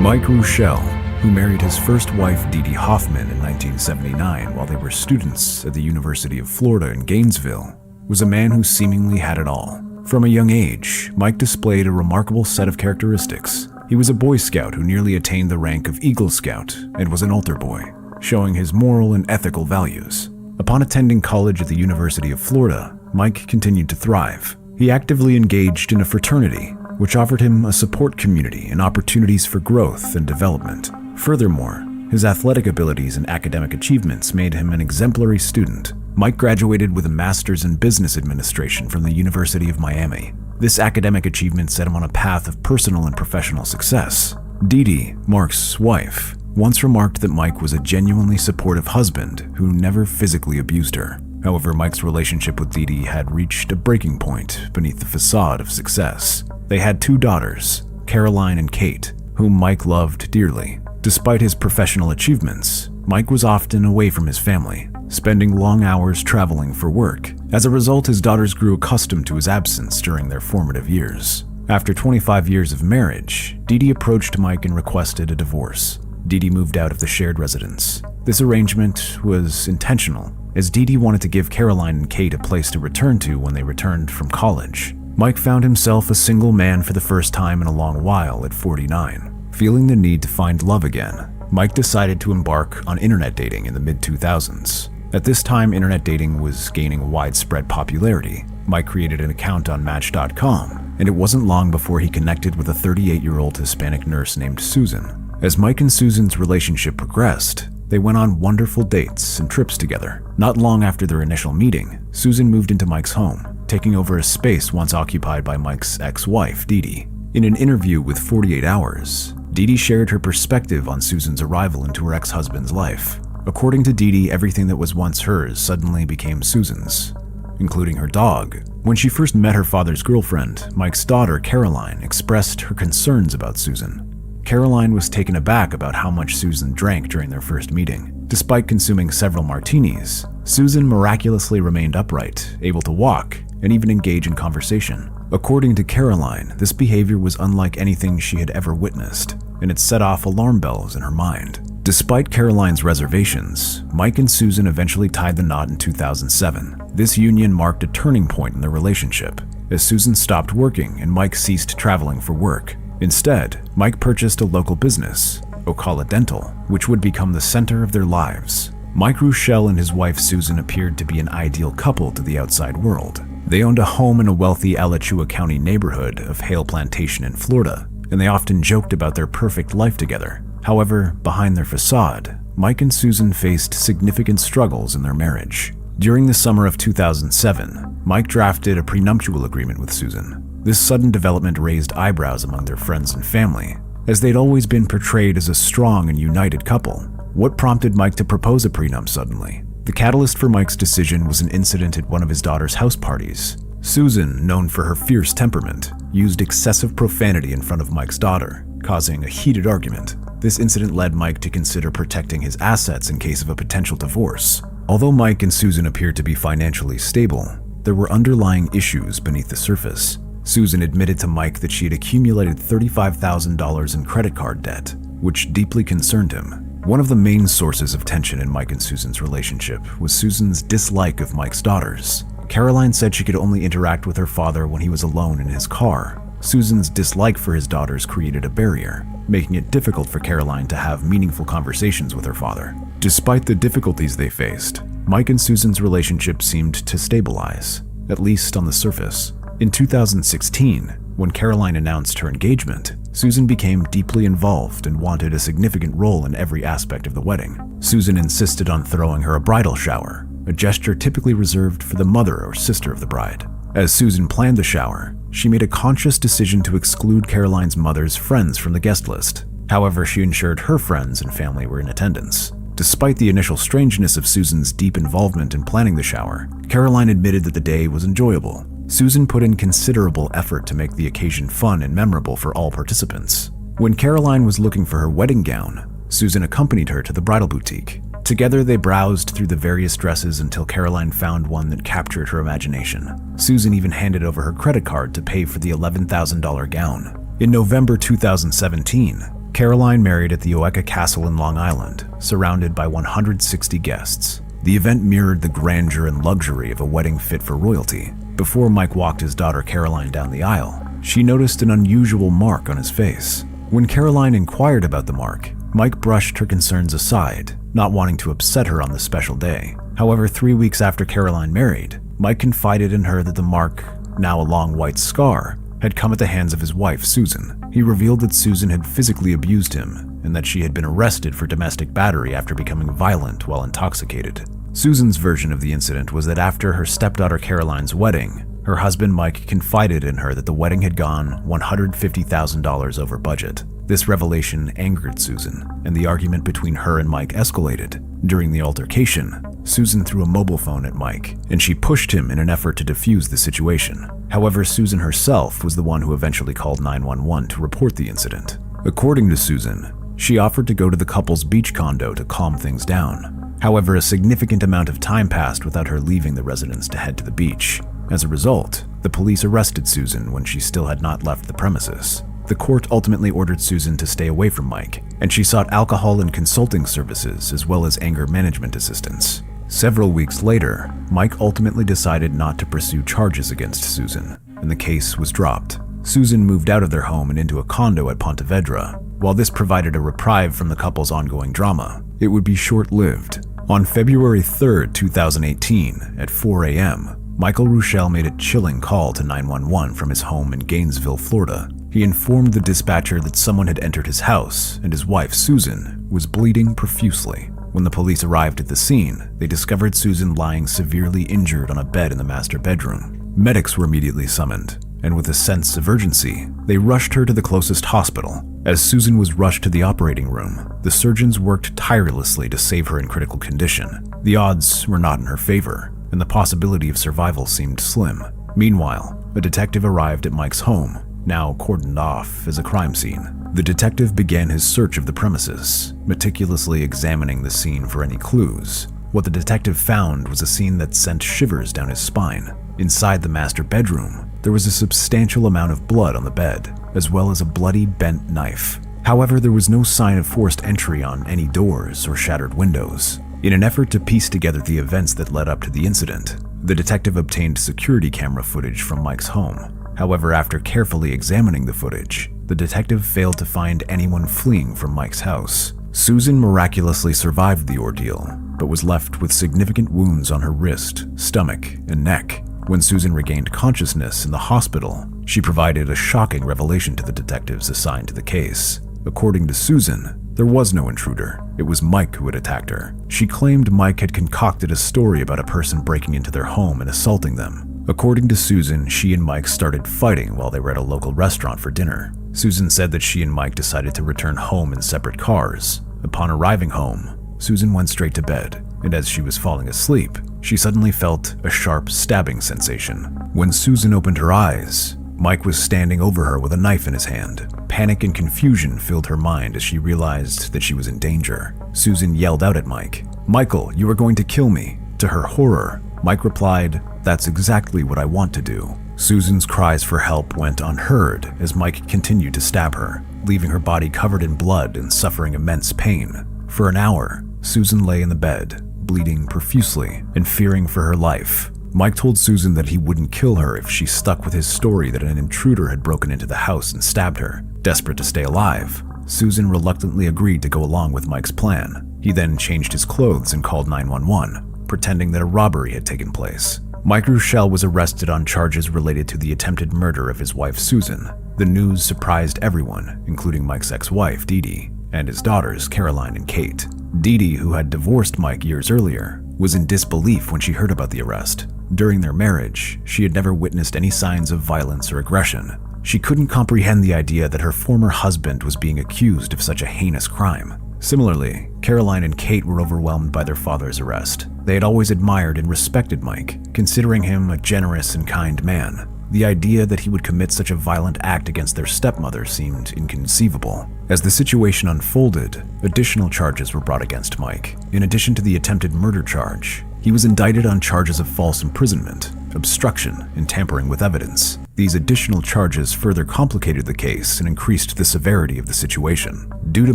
Mike Rochelle, who married his first wife Dee Dee Hoffman in 1979 while they were students at the University of Florida in Gainesville, was a man who seemingly had it all. From a young age, Mike displayed a remarkable set of characteristics. He was a Boy Scout who nearly attained the rank of Eagle Scout and was an altar boy, showing his moral and ethical values. Upon attending college at the University of Florida, Mike continued to thrive. He actively engaged in a fraternity, which offered him a support community and opportunities for growth and development. Furthermore, his athletic abilities and academic achievements made him an exemplary student. Mike graduated with a master's in business administration from the University of Miami. This academic achievement set him on a path of personal and professional success. Dee Dee, Mark's wife, once remarked that Mike was a genuinely supportive husband who never physically abused her. However, Mike's relationship with Dee Dee had reached a breaking point beneath the facade of success. They had 2 daughters, Caroline and Kate, whom Mike loved dearly. Despite his professional achievements, Mike was often away from his family, spending long hours traveling for work. As a result, his daughters grew accustomed to his absence during their formative years. After 25 years of marriage, Dee Dee approached Mike and requested a divorce. Dee Dee moved out of the shared residence. This arrangement was intentional, as Dee Dee wanted to give Caroline and Kate a place to return to when they returned from college. Mike found himself a single man for the first time in a long while at 49. Feeling the need to find love again, Mike decided to embark on internet dating in the mid-2000s. At this time, internet dating was gaining widespread popularity. Mike created an account on Match.com, and it wasn't long before he connected with a 38-year-old Hispanic nurse named Susan. As Mike and Susan's relationship progressed, they went on wonderful dates and trips together. Not long after their initial meeting, Susan moved into Mike's home, taking over a space once occupied by Mike's ex-wife, Dee Dee. In an interview with 48 Hours, Dee Dee shared her perspective on Susan's arrival into her ex-husband's life. According to Dee Dee, everything that was once hers suddenly became Susan's, including her dog. When she first met her father's girlfriend, Mike's daughter, Caroline, expressed her concerns about Susan. Caroline was taken aback about how much Susan drank during their first meeting. Despite consuming several martinis, Susan miraculously remained upright, able to walk, and even engage in conversation. According to Caroline, this behavior was unlike anything she had ever witnessed, and it set off alarm bells in her mind. Despite Caroline's reservations, Mike and Susan eventually tied the knot in 2007. This union marked a turning point in their relationship, as Susan stopped working and Mike ceased traveling for work. Instead, Mike purchased a local business, Ocala Dental, which would become the center of their lives. Mike Rochelle and his wife Susan appeared to be an ideal couple to the outside world. They owned a home in a wealthy Alachua County neighborhood of Hale Plantation in Florida, and they often joked about their perfect life together. However, behind their facade, Mike and Susan faced significant struggles in their marriage. During the summer of 2007, Mike drafted a prenuptial agreement with Susan. This sudden development raised eyebrows among their friends and family, as they'd always been portrayed as a strong and united couple. What prompted Mike to propose a prenup suddenly? The catalyst for Mike's decision was an incident at one of his daughter's house parties. Susan, known for her fierce temperament, used excessive profanity in front of Mike's daughter, causing a heated argument. This incident led Mike to consider protecting his assets in case of a potential divorce. Although Mike and Susan appeared to be financially stable, there were underlying issues beneath the surface. Susan admitted to Mike that she had accumulated $35,000 in credit card debt, which deeply concerned him. One of the main sources of tension in Mike and Susan's relationship was Susan's dislike of Mike's daughters. Caroline said she could only interact with her father when he was alone in his car. Susan's dislike for his daughters created a barrier, making it difficult for Caroline to have meaningful conversations with her father. Despite the difficulties they faced, Mike and Susan's relationship seemed to stabilize, at least on the surface. In 2016, when Caroline announced her engagement, Susan became deeply involved and wanted a significant role in every aspect of the wedding. Susan insisted on throwing her a bridal shower, a gesture typically reserved for the mother or sister of the bride. As Susan planned the shower, she made a conscious decision to exclude Caroline's mother's friends from the guest list. However, she ensured her friends and family were in attendance. Despite the initial strangeness of Susan's deep involvement in planning the shower, Caroline admitted that the day was enjoyable. Susan put in considerable effort to make the occasion fun and memorable for all participants. When Caroline was looking for her wedding gown, Susan accompanied her to the bridal boutique. Together, they browsed through the various dresses until Caroline found one that captured her imagination. Susan even handed over her credit card to pay for the $11,000 gown. In November 2017, Caroline married at the Oeka Castle in Long Island, surrounded by 160 guests. The event mirrored the grandeur and luxury of a wedding fit for royalty. Before Mike walked his daughter Caroline down the aisle, she noticed an unusual mark on his face. When Caroline inquired about the mark, Mike brushed her concerns aside, not wanting to upset her on this special day. However, 3 weeks after Caroline married, Mike confided in her that the mark, now a long white scar, had come at the hands of his wife, Susan. He revealed that Susan had physically abused him and that she had been arrested for domestic battery after becoming violent while intoxicated. Susan's version of the incident was that after her stepdaughter Caroline's wedding, her husband Mike confided in her that the wedding had gone $150,000 over budget. This revelation angered Susan, and the argument between her and Mike escalated. During the altercation, Susan threw a mobile phone at Mike, and she pushed him in an effort to defuse the situation. However, Susan herself was the one who eventually called 911 to report the incident. According to Susan, she offered to go to the couple's beach condo to calm things down. However, a significant amount of time passed without her leaving the residence to head to the beach. As a result, the police arrested Susan when she still had not left the premises. The court ultimately ordered Susan to stay away from Mike, and she sought alcohol and consulting services as well as anger management assistance. Several weeks later, Mike ultimately decided not to pursue charges against Susan, and the case was dropped. Susan moved out of their home and into a condo at Pontevedra. While this provided a reprieve from the couple's ongoing drama, it would be short-lived. On February 3, 2018, at 4 a.m., Michael Ruschel made a chilling call to 911 from his home in Gainesville, Florida. He informed the dispatcher that someone had entered his house and his wife, Susan, was bleeding profusely. When the police arrived at the scene, they discovered Susan lying severely injured on a bed in the master bedroom. Medics were immediately summoned, and with a sense of urgency, they rushed her to the closest hospital. As Susan was rushed to the operating room, the surgeons worked tirelessly to save her in critical condition. The odds were not in her favor, and the possibility of survival seemed slim. Meanwhile, a detective arrived at Mike's home, now cordoned off as a crime scene. The detective began his search of the premises, meticulously examining the scene for any clues. What the detective found was a scene that sent shivers down his spine. Inside the master bedroom, there was a substantial amount of blood on the bed, as well as a bloody bent knife. However, there was no sign of forced entry on any doors or shattered windows. In an effort to piece together the events that led up to the incident, the detective obtained security camera footage from Mike's home. However, after carefully examining the footage, the detective failed to find anyone fleeing from Mike's house. Susan miraculously survived the ordeal, but was left with significant wounds on her wrist, stomach, and neck. When Susan regained consciousness in the hospital, she provided a shocking revelation to the detectives assigned to the case. According to Susan, there was no intruder. It was Mike who had attacked her. She claimed Mike had concocted a story about a person breaking into their home and assaulting them. According to Susan, she and Mike started fighting while they were at a local restaurant for dinner. Susan said that she and Mike decided to return home in separate cars. Upon arriving home, Susan went straight to bed, and as she was falling asleep, she suddenly felt a sharp stabbing sensation. When Susan opened her eyes, Mike was standing over her with a knife in his hand. Panic and confusion filled her mind as she realized that she was in danger. Susan yelled out at Mike, "Michael, you are going to kill me." To her horror, Mike replied, "That's exactly what I want to do." Susan's cries for help went unheard as Mike continued to stab her, leaving her body covered in blood and suffering immense pain. For an hour, Susan lay in the bed, bleeding profusely and fearing for her life. Mike told Susan that he wouldn't kill her if she stuck with his story that an intruder had broken into the house and stabbed her. Desperate to stay alive, Susan reluctantly agreed to go along with Mike's plan. He then changed his clothes and called 911, pretending that a robbery had taken place. Mike Ruschel was arrested on charges related to the attempted murder of his wife Susan. The news surprised everyone, including Mike's ex-wife Dee Dee, and his daughters Caroline and Kate. Dee Dee, who had divorced Mike years earlier, was in disbelief when she heard about the arrest. During their marriage, she had never witnessed any signs of violence or aggression. She couldn't comprehend the idea that her former husband was being accused of such a heinous crime. Similarly, Caroline and Kate were overwhelmed by their father's arrest. They had always admired and respected Mike, considering him a generous and kind man. The idea that he would commit such a violent act against their stepmother seemed inconceivable. As the situation unfolded, additional charges were brought against Mike. In addition to the attempted murder charge, he was indicted on charges of false imprisonment, obstruction, and tampering with evidence. These additional charges further complicated the case and increased the severity of the situation. Due to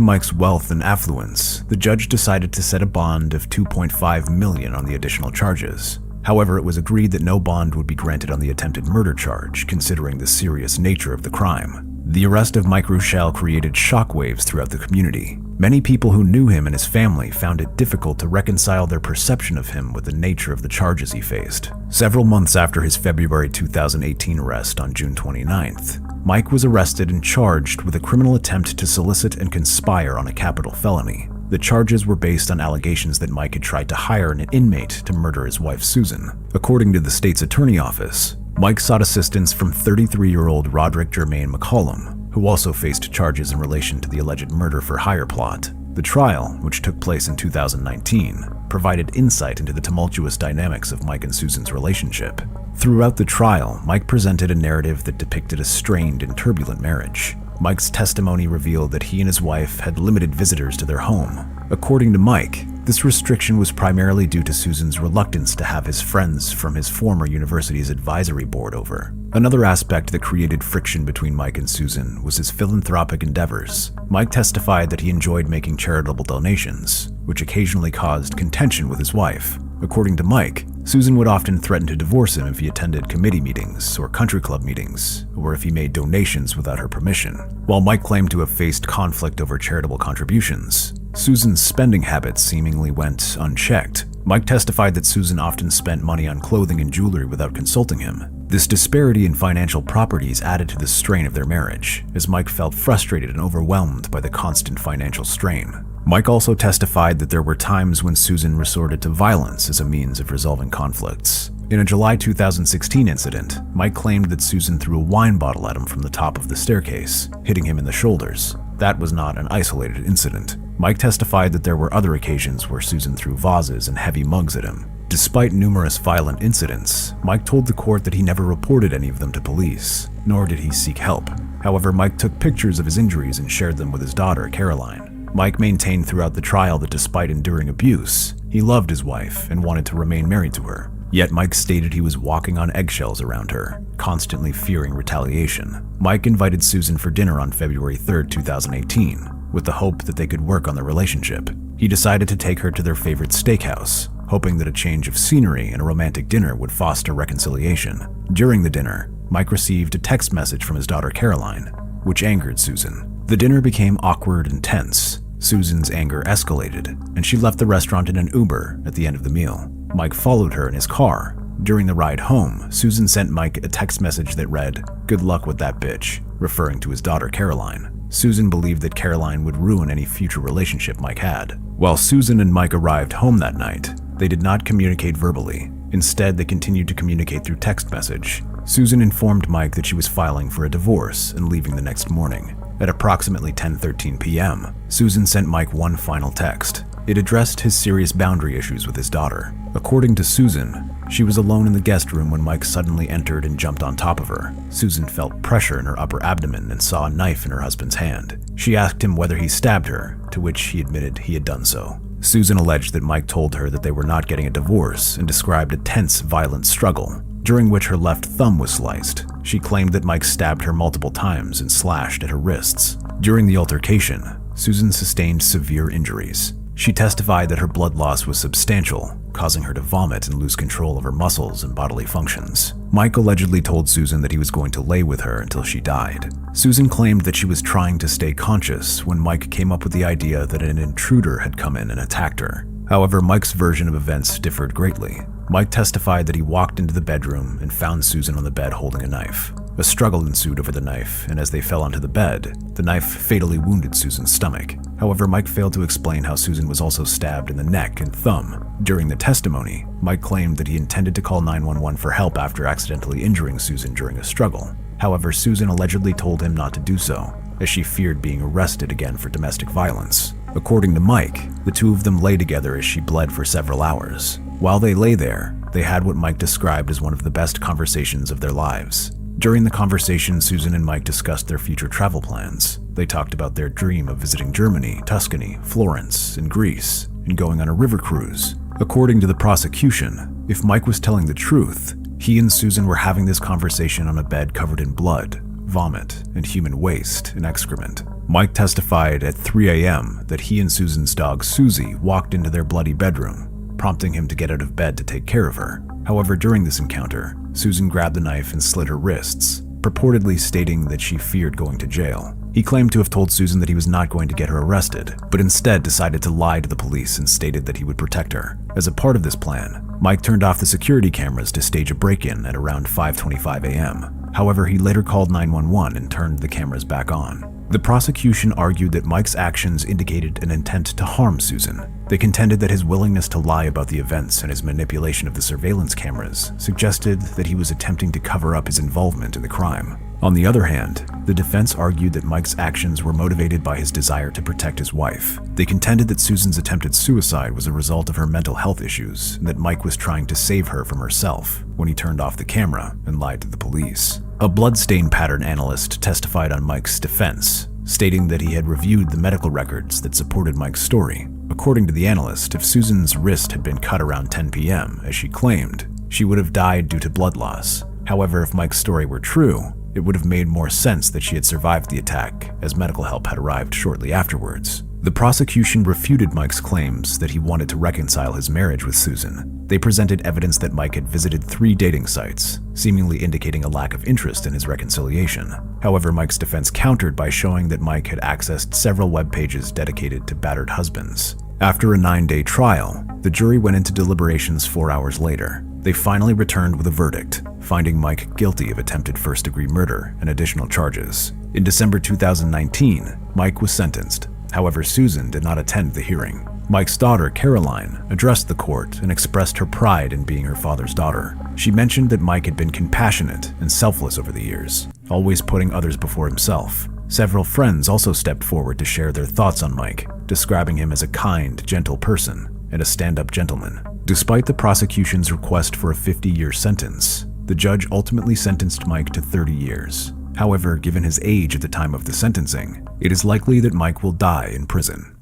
Mike's wealth and affluence, the judge decided to set a bond of $2.5 million on the additional charges. However, it was agreed that no bond would be granted on the attempted murder charge, considering the serious nature of the crime. The arrest of Mike Ruschel created shockwaves throughout the community. Many people who knew him and his family found it difficult to reconcile their perception of him with the nature of the charges he faced. Several months after his February 2018 arrest on June 29th, Mike was arrested and charged with a criminal attempt to solicit and conspire on a capital felony. The charges were based on allegations that Mike had tried to hire an inmate to murder his wife Susan. According to the state's attorney office, Mike sought assistance from 33-year-old Roderick Germain McCollum, who also faced charges in relation to the alleged murder for hire plot. The trial, which took place in 2019, provided insight into the tumultuous dynamics of Mike and Susan's relationship. Throughout the trial, Mike presented a narrative that depicted a strained and turbulent marriage. Mike's testimony revealed that he and his wife had limited visitors to their home. According to Mike, this restriction was primarily due to Susan's reluctance to have his friends from his former university's advisory board over. Another aspect that created friction between Mike and Susan was his philanthropic endeavors. Mike testified that he enjoyed making charitable donations, which occasionally caused contention with his wife. According to Mike, Susan would often threaten to divorce him if he attended committee meetings or country club meetings, or if he made donations without her permission. While Mike claimed to have faced conflict over charitable contributions, Susan's spending habits seemingly went unchecked. Mike testified that Susan often spent money on clothing and jewelry without consulting him. This disparity in financial properties added to the strain of their marriage, as Mike felt frustrated and overwhelmed by the constant financial strain. Mike also testified that there were times when Susan resorted to violence as a means of resolving conflicts. In a July 2016 incident, Mike claimed that Susan threw a wine bottle at him from the top of the staircase, hitting him in the shoulders. That was not an isolated incident. Mike testified that there were other occasions where Susan threw vases and heavy mugs at him. Despite numerous violent incidents, Mike told the court that he never reported any of them to police, nor did he seek help. However, Mike took pictures of his injuries and shared them with his daughter, Caroline. Mike maintained throughout the trial that despite enduring abuse, he loved his wife and wanted to remain married to her. Yet Mike stated he was walking on eggshells around her, constantly fearing retaliation. Mike invited Susan for dinner on February 3, 2018, with the hope that they could work on their relationship. He decided to take her to their favorite steakhouse, hoping that a change of scenery and a romantic dinner would foster reconciliation. During the dinner, Mike received a text message from his daughter Caroline, which angered Susan. The dinner became awkward and tense. Susan's anger escalated, and she left the restaurant in an Uber at the end of the meal. Mike followed her in his car. During the ride home, Susan sent Mike a text message that read, "Good luck with that bitch," referring to his daughter Caroline. Susan believed that Caroline would ruin any future relationship Mike had. While Susan and Mike arrived home that night, they did not communicate verbally. Instead, they continued to communicate through text message. Susan informed Mike that she was filing for a divorce and leaving the next morning. At approximately 10:13 p.m., Susan sent Mike one final text. It addressed his serious boundary issues with his daughter. According to Susan, she was alone in the guest room when Mike suddenly entered and jumped on top of her. Susan felt pressure in her upper abdomen and saw a knife in her husband's hand. She asked him whether he stabbed her, to which he admitted he had done so. Susan alleged that Mike told her that they were not getting a divorce and described a tense, violent struggle, during which her left thumb was sliced. She claimed that Mike stabbed her multiple times and slashed at her wrists. During the altercation, Susan sustained severe injuries. She testified that her blood loss was substantial, causing her to vomit and lose control of her muscles and bodily functions. Mike allegedly told Susan that he was going to lay with her until she died. Susan claimed that she was trying to stay conscious when Mike came up with the idea that an intruder had come in and attacked her. However, Mike's version of events differed greatly. Mike testified that he walked into the bedroom and found Susan on the bed holding a knife. A struggle ensued over the knife, and as they fell onto the bed, the knife fatally wounded Susan's stomach. However, Mike failed to explain how Susan was also stabbed in the neck and thumb. During the testimony, Mike claimed that he intended to call 911 for help after accidentally injuring Susan during a struggle. However, Susan allegedly told him not to do so, as she feared being arrested again for domestic violence. According to Mike, the two of them lay together as she bled for several hours. While they lay there, they had what Mike described as one of the best conversations of their lives. During the conversation, Susan and Mike discussed their future travel plans. They talked about their dream of visiting Germany, Tuscany, Florence, and Greece, and going on a river cruise. According to the prosecution, if Mike was telling the truth, he and Susan were having this conversation on a bed covered in blood, vomit, and human waste and excrement. Mike testified at 3 a.m. that he and Susan's dog Susie walked into their bloody bedroom, prompting him to get out of bed to take care of her. However, during this encounter, Susan grabbed a knife and slit her wrists, purportedly stating that she feared going to jail. He claimed to have told Susan that he was not going to get her arrested, but instead decided to lie to the police and stated that he would protect her. As a part of this plan, Mike turned off the security cameras to stage a break-in at around 5:25 a.m. However, he later called 911 and turned the cameras back on. The prosecution argued that Mike's actions indicated an intent to harm Susan. They contended that his willingness to lie about the events and his manipulation of the surveillance cameras suggested that he was attempting to cover up his involvement in the crime. On the other hand, the defense argued that Mike's actions were motivated by his desire to protect his wife. They contended that Susan's attempted suicide was a result of her mental health issues and that Mike was trying to save her from herself when he turned off the camera and lied to the police. A bloodstain pattern analyst testified on Mike's defense, stating that he had reviewed the medical records that supported Mike's story. According to the analyst, if Susan's wrist had been cut around 10 p.m., as she claimed, she would have died due to blood loss. However, if Mike's story were true, it would have made more sense that she had survived the attack, as medical help had arrived shortly afterwards. The prosecution refuted Mike's claims that he wanted to reconcile his marriage with Susan. They presented evidence that Mike had visited 3 dating sites, seemingly indicating a lack of interest in his reconciliation. However, Mike's defense countered by showing that Mike had accessed several web pages dedicated to battered husbands. After a 9-day trial, the jury went into deliberations 4 hours later. They finally returned with a verdict, finding Mike guilty of attempted first-degree murder and additional charges. In December 2019, Mike was sentenced. However, Susan did not attend the hearing. Mike's daughter, Caroline, addressed the court and expressed her pride in being her father's daughter. She mentioned that Mike had been compassionate and selfless over the years, always putting others before himself. Several friends also stepped forward to share their thoughts on Mike, describing him as a kind, gentle person and a stand-up gentleman. Despite the prosecution's request for a 50-year sentence, the judge ultimately sentenced Mike to 30 years. However, given his age at the time of the sentencing, it is likely that Mike will die in prison.